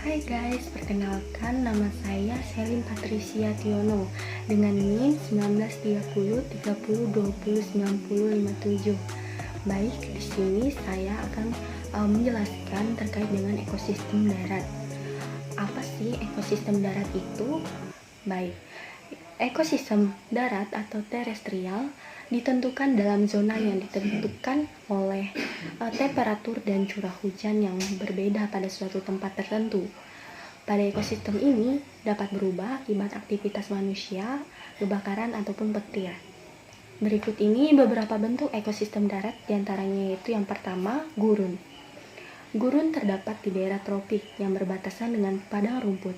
Hai guys, perkenalkan nama saya Selin Patricia Tiono dengan NIM 193030209057. Baik, di sini saya akan menjelaskan terkait dengan ekosistem darat. Apa sih ekosistem darat itu? Baik, ekosistem darat atau terestrial ditentukan dalam zona yang ditentukan oleh temperatur dan curah hujan yang berbeda pada suatu tempat tertentu. Pada ekosistem ini dapat berubah akibat aktivitas manusia, kebakaran ataupun petir. Berikut ini beberapa bentuk ekosistem darat, diantaranya yaitu yang pertama, gurun. Gurun terdapat di daerah tropik yang berbatasan dengan padang rumput.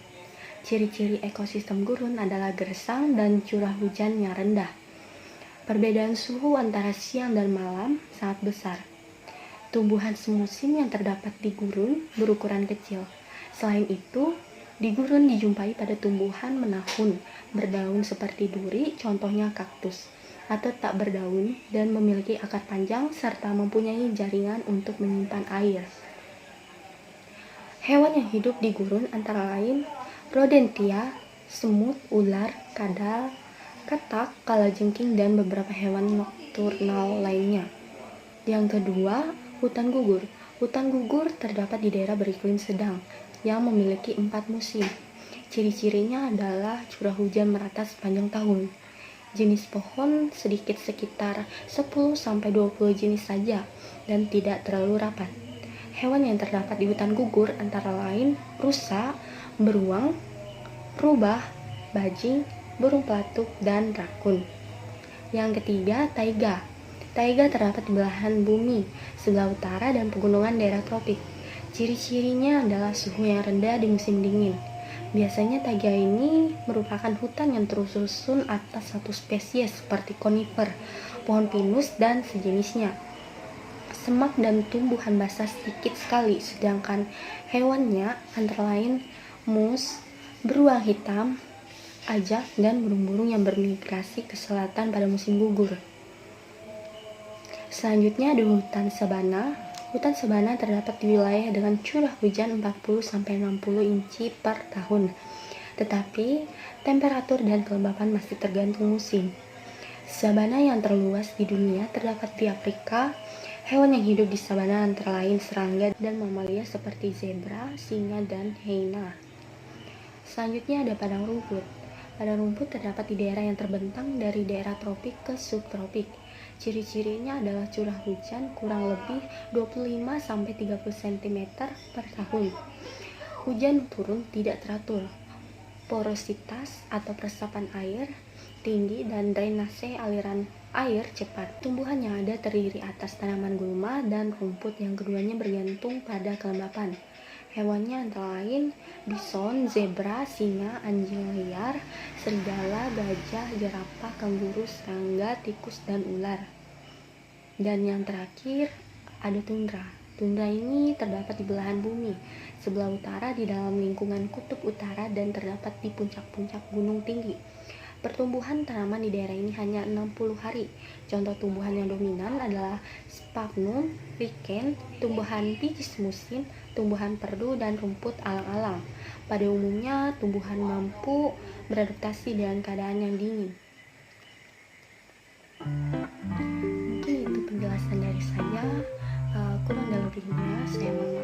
Ciri-ciri ekosistem gurun adalah gersang dan curah hujan yang rendah. Perbedaan suhu antara siang dan malam sangat besar. Tumbuhan semusim yang terdapat di gurun berukuran kecil. Selain itu, di gurun dijumpai pada tumbuhan menahun, berdaun seperti duri, contohnya kaktus, atau tak berdaun dan memiliki akar panjang serta mempunyai jaringan untuk menyimpan air. Hewan yang hidup di gurun antara lain rodentia, semut, ular, kadal, katak, kalajengking, dan beberapa hewan nokturnal lainnya. Yang kedua, hutan gugur. Hutan gugur terdapat di daerah beriklim sedang yang memiliki 4 musim. Ciri-cirinya adalah curah hujan merata sepanjang tahun. Jenis pohon sedikit, sekitar 10-20 jenis saja dan tidak terlalu rapat. Hewan yang terdapat di hutan gugur antara lain rusa, beruang, rubah, bajing, burung pelatuk, dan rakun. Yang ketiga, taiga. Taiga terdapat di belahan bumi, sebelah utara dan pegunungan daerah tropik. Ciri-cirinya adalah suhu yang rendah di musim dingin. Biasanya taiga ini merupakan hutan yang tersusun atas satu spesies seperti konifer, pohon pinus, dan sejenisnya. Semak dan tumbuhan basah sedikit sekali, sedangkan hewannya antara lain mus, beruang hitam, ajak, dan burung-burung yang bermigrasi ke selatan pada musim gugur. Selanjutnya ada hutan sabana. Hutan sabana terdapat di wilayah dengan curah hujan 40-60 inci per tahun. Tetapi temperatur dan kelembapan masih tergantung musim. Sabana yang terluas di dunia terdapat di Afrika. Hewan yang hidup di sabana antara lain serangga dan mamalia seperti zebra, singa, dan hyena. Selanjutnya ada padang rumput. Padang rumput terdapat di daerah yang terbentang dari daerah tropik ke subtropik. Ciri-cirinya adalah curah hujan kurang lebih 25-30 cm per tahun. Hujan turun tidak teratur. Porositas atau resapan air tinggi dan drainase aliran air cepat. Tumbuhan yang ada terdiri atas tanaman gulma dan rumput yang keduanya bergantung pada kelembapan. Hewannya antara lain bison, zebra, singa, anjing liar, serigala, gajah, jerapah, kanguru, serangga, tikus, dan ular. Dan yang terakhir ada tundra. Tundra ini terdapat di belahan bumi sebelah utara di dalam lingkungan kutub utara dan terdapat di puncak-puncak gunung tinggi. Pertumbuhan tanaman di daerah ini hanya 60 hari. Contoh tumbuhan yang dominan adalah sphagnum, lichen, tumbuhan biji musim, tumbuhan perdu, dan rumput alang-alang. Pada umumnya, tumbuhan mampu beradaptasi dengan keadaan yang dingin. Mungkin itu penjelasan dari saya. Kurang dan lebihnya saya mohon maaf.